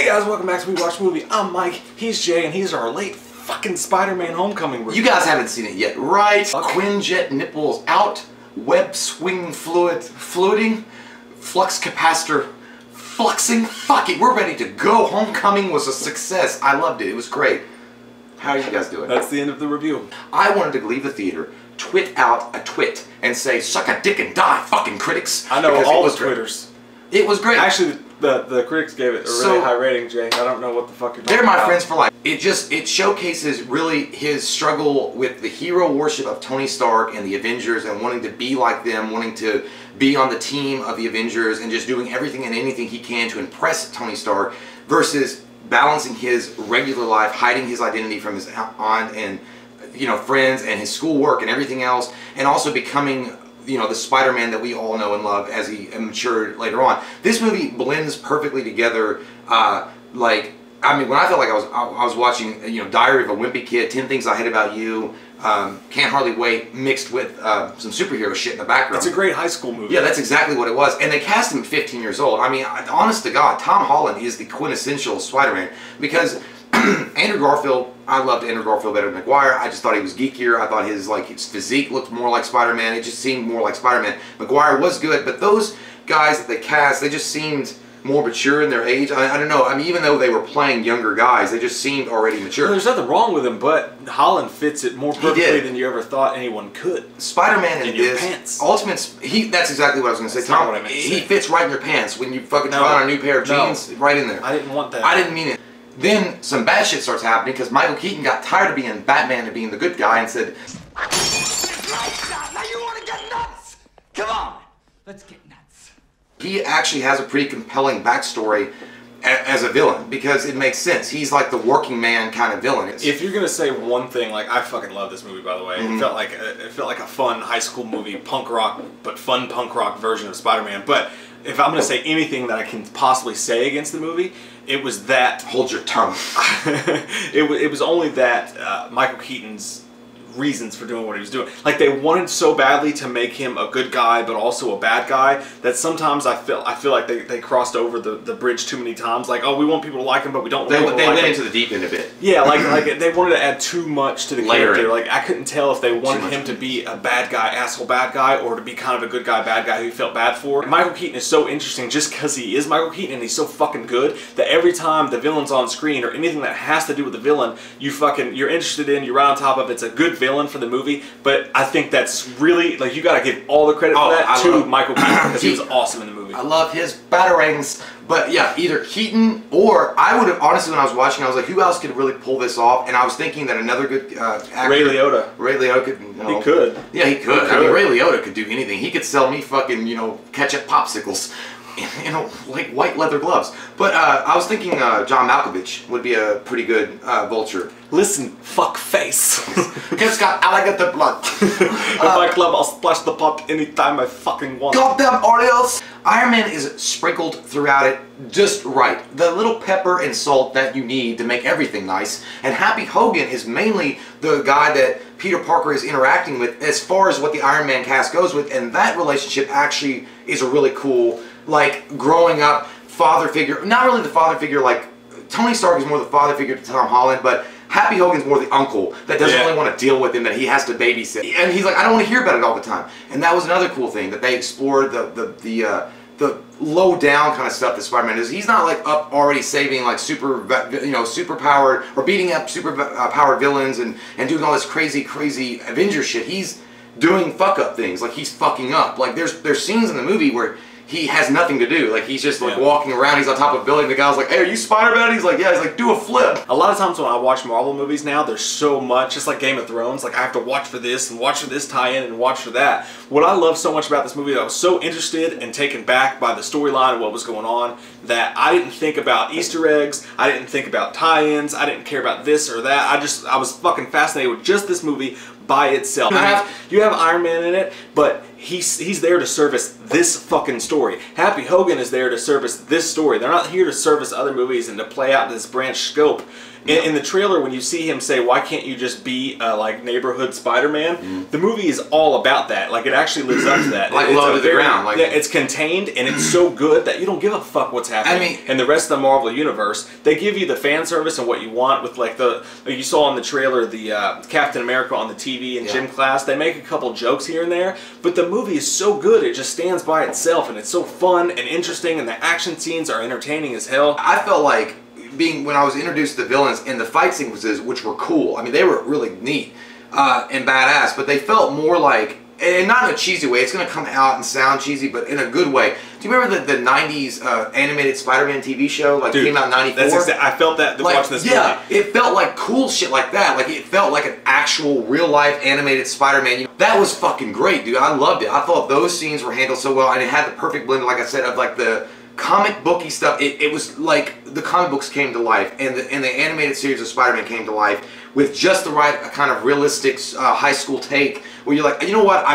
guys, welcome back to We Watch Movie. I'm Mike, he's Jay, and he's our late fucking Spider-Man Homecoming review. You guys haven't seen it yet, right? Quinjet nipples out, web swing fluiding, flux capacitor fluxing. Fuck it, we're ready to go. Homecoming was a success. I loved it. It was great. How are you guys doing? That's the end of the review. I wanted to leave the theater, twit out a twit, and say, suck a dick and die, fucking critics. I know all the Twitters. It was great. Actually, the critics gave it a really high rating, Jay. I don't know what the fuck you're talking about. They're my friends for life. It showcases really his struggle with the hero worship of Tony Stark and the Avengers and wanting to be like them, wanting to be on the team of the Avengers and just doing everything and anything he can to impress Tony Stark versus balancing his regular life, hiding his identity from his aunt and friends and his schoolwork and everything else, and also becoming the Spider-Man that we all know and love as he matured later on. This movie blends perfectly together. I mean, when I felt like I was watching, Diary of a Wimpy Kid, 10 Things I Hate About You, Can't Hardly Wait, mixed with some superhero shit in the background. It's a great high school movie. Yeah, that's exactly what it was. And they cast him at 15 years old. I mean, honest to God, Tom Holland is the quintessential Spider-Man because Andrew Garfield, I loved Andrew Garfield better than Maguire. I just thought he was geekier. I thought his physique looked more like Spider-Man. It just seemed more like Spider-Man. Maguire was good, but those guys that they cast, they just seemed more mature in their age. I don't know. I mean, even though they were playing younger guys, they just seemed already mature. Well, there's nothing wrong with him, but Holland fits it more perfectly than you ever thought anyone could. Spider-Man in this pants. That's exactly what I was going to say. That's not what I meant to say. He fits right in your pants when you fucking try on a new pair of jeans, right in there. I didn't want that. I didn't mean it. Then some bad shit starts happening because Michael Keaton got tired of being Batman and being the good guy and said, now you want to get nuts? Come on, let's get nuts. He actually has a pretty compelling backstory as a villain because it makes sense. He's like the working man kind of villain. If you're gonna say one thing, I fucking love this movie. By the way, it felt like a fun high school movie, punk rock, but fun punk rock version of Spider-Man. But if I'm gonna say anything that I can possibly say against the movie, it was that. Hold your tongue. it was only that Michael Keaton's reasons for doing what he was doing. Like, they wanted so badly to make him a good guy but also a bad guy that sometimes I feel like they crossed over the bridge too many times. Like, oh, we want people to like him, but we don't. They went into the deep end a bit. Yeah, like they wanted to add too much to the character. Like, I couldn't tell if they wanted him to be a bad guy, asshole bad guy, or to be kind of a good guy, bad guy who you felt bad for. Michael Keaton is so interesting just because he is Michael Keaton and he's so fucking good that every time the villain's on screen or anything that has to do with the villain, you're interested in, you're right on top of. It's a good villain for the movie, but I think that's really, like, you gotta give all the credit for that to Michael Keaton because he was awesome in the movie. I love his batarangs, but yeah, either Keaton or I would have, honestly, when I was watching, I was like, who else could really pull this off? And I was thinking that another good actor, Ray Liotta. Ray Liotta could. He could. Yeah, he could. I mean, Ray Liotta could do anything. He could sell me fucking, ketchup popsicles. Like white leather gloves. But I was thinking John Malkovich would be a pretty good Vulture. Listen, fuck face. It's got alligator blood. In my club, I'll splash the pop anytime I fucking want. Goddamn Oreos! Iron Man is sprinkled throughout it just right. The little pepper and salt that you need to make everything nice. And Happy Hogan is mainly the guy that Peter Parker is interacting with as far as what the Iron Man cast goes with. And that relationship actually is a really cool, like, growing up father figure. Not really the father figure, like, Tony Stark is more the father figure to Tom Holland, but Happy Hogan's more the uncle that doesn't really want to deal with him, that he has to babysit. And he's like, I don't want to hear about it all the time. And that was another cool thing, that they explored the low down kind of stuff that Spider-Man is. He's not like up already saving like super powered or beating up super powered villains and doing all this crazy Avenger shit. He's doing fuck up things, like he's fucking up. Like there's scenes in the movie where he has nothing to do. Like, he's just like walking around, he's on top of a building, the guy's like, hey, are you Spider-Man? He's like, yeah. He's like, do a flip. A lot of times when I watch Marvel movies now, there's so much, just like Game of Thrones, like I have to watch for this and watch for this tie-in and watch for that. What I love so much about this movie, I was so interested and taken back by the storyline and what was going on that I didn't think about Easter eggs, I didn't think about tie-ins, I didn't care about this or that. I was fucking fascinated with just this movie by itself. You have Iron Man in it, but he's there to service this fucking story. Happy Hogan is there to service this story. They're not here to service other movies and to play out this branch scope. In the trailer, when you see him say, "Why can't you just be like neighborhood Spider-Man?" The movie is all about that. Like, it actually lives up to that. Like, low to the ground. Like, yeah, it's contained and it's so good that you don't give a fuck what's happening. In the rest of the Marvel universe, they give you the fan service and what you want with like you saw in the trailer, the Captain America on the TV in gym class. They make a couple jokes here and there, but the movie is so good it just stands by itself, and it's so fun and interesting, and the action scenes are entertaining as hell. I felt like when I was introduced to the villains and the fight sequences, which were cool. I mean, they were really neat and badass, but they felt more like, and not in a cheesy way, it's going to come out and sound cheesy, but in a good way. Do you remember the 90s animated Spider-Man TV show? Like, it came out in 94? I felt that watching this movie. Yeah, it felt like cool shit like that. Like, it felt like an actual, real-life animated Spider-Man. You know, that was fucking great, dude. I loved it. I thought those scenes were handled so well, and it had the perfect blend, like I said, of like the comic booky stuff. It was like the comic books came to life, and the animated series of Spider-Man came to life with just the right kind of realistic high school take, where you're like, you know what,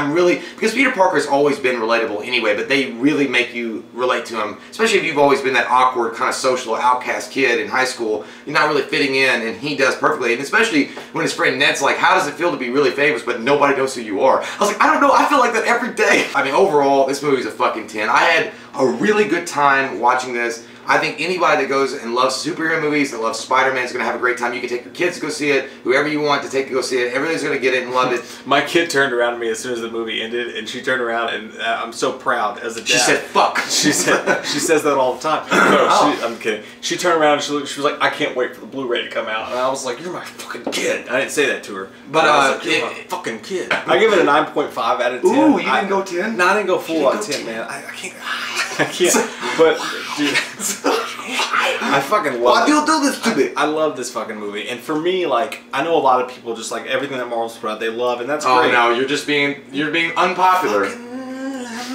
because Peter Parker has always been relatable anyway, but they really make you relate to him, especially if you've always been that awkward kind of social outcast kid in high school. You're not really fitting in, and he does perfectly, and especially when his friend Ned's like, how does it feel to be really famous but nobody knows who you are? I was like, I don't know, I feel like that every day. I mean, overall, this movie's a fucking 10. I had a really good time watching this. I think anybody that goes and loves superhero movies, that loves Spider-Man, is going to have a great time. You can take your kids to go see it, whoever you want to take to go see it. Everybody's going to get it and love it. My kid turned around to me as soon as the movie ended, and she turned around, and I'm so proud as a dad. She said, fuck. She says that all the time. No, I'm kidding. She turned around and she was like, I can't wait for the Blu-ray to come out. And I was like, you're my fucking kid. I didn't say that to her. But I was like, you're my fucking kid. I give it a 9.5 out of 10. Ooh, you didn't go 10? No, I didn't go full on 10, man. I can't. I can't. But, dude, I fucking love it. Why do you do this to me? I love this fucking movie. And for me, like, I know a lot of people just like everything that Marvel's put out, they love, and that's great. Oh no, you're being unpopular.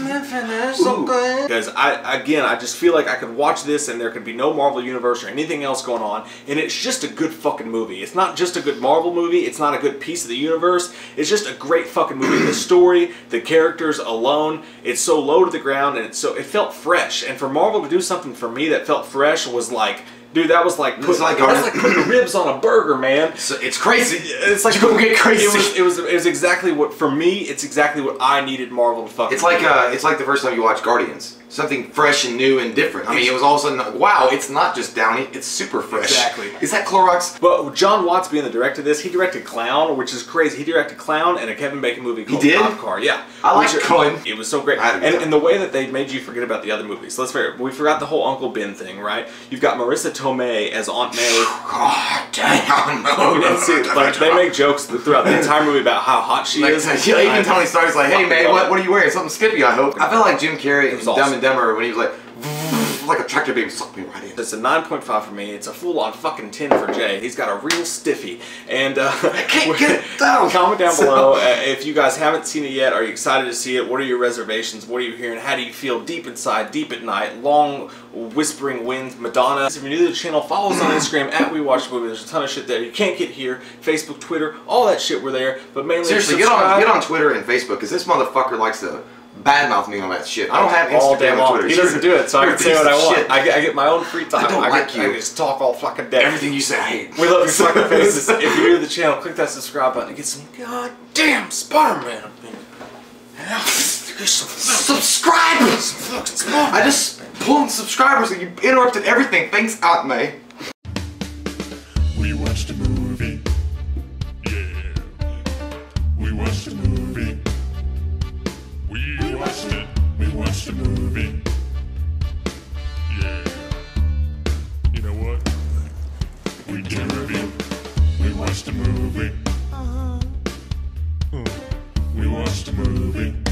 Because I just feel like I could watch this and there could be no Marvel Universe or anything else going on, and it's just a good fucking movie. It's not just a good Marvel movie, it's not a good piece of the universe, it's just a great fucking movie. The story, the characters alone, it's so low to the ground, and it felt fresh. And for Marvel to do something for me that felt fresh was like, dude, that was like putting ribs on a burger, man. So it's crazy. It's like, don't get crazy. It was exactly what, for me, it's exactly what I needed Marvel to fucking do. It's like the first time you watch Guardians. Something fresh and new and different. I mean, it was all of a sudden, wow, it's not just Downey, it's super fresh. Exactly. Is that Clorox? But John Watts being the director of this, he directed Clown, which is crazy. He directed Clown and a Kevin Bacon movie called Cop Car. Yeah. I like Clown. It was so great. And the way that they made you forget about the other movies. We forgot the whole Uncle Ben thing, right? You've got Marissa Tomei as Aunt May. God damn. And see, like, they make jokes throughout the entire movie about how hot she is. Yeah, even Tony Stark's like, hey man, what are you wearing? Something skippy, I hope. I feel like Jim Carrey in Dumb and Dumber when he was like a tractor beam sucked me right in. It's a 9.5 for me. It's a full-on fucking 10 for Jay. He's got a real stiffy. And I can't get it down. Comment down below if you guys haven't seen it yet. Are you excited to see it? What are your reservations? What are you hearing? How do you feel deep inside, deep at night? Long whispering winds, Madonna. If you're new to the channel, follow us on Instagram at We Watch Movie. There's a ton of shit there. You can't get here. Facebook, Twitter, all that shit we're there. But mainly seriously, get on Twitter and Facebook, because this motherfucker likes to badmouth me on that shit. I don't have Instagram all day long. Twitter. He doesn't do it, so I can say what I want. I get my own free time. I just talk all fucking day. Everything you say, I hate. We love your fucking faces. If you're new to the channel, click that subscribe button and get some goddamn Spider-Man opinion. Subscribers! I just pulled subscribers and you interrupted everything. Thanks, Aunt May. We watched a movie. Yeah. We watched a movie. We watched it. We watched a movie. Yeah. You know what? We did a review. We watched a movie. We watched a movie.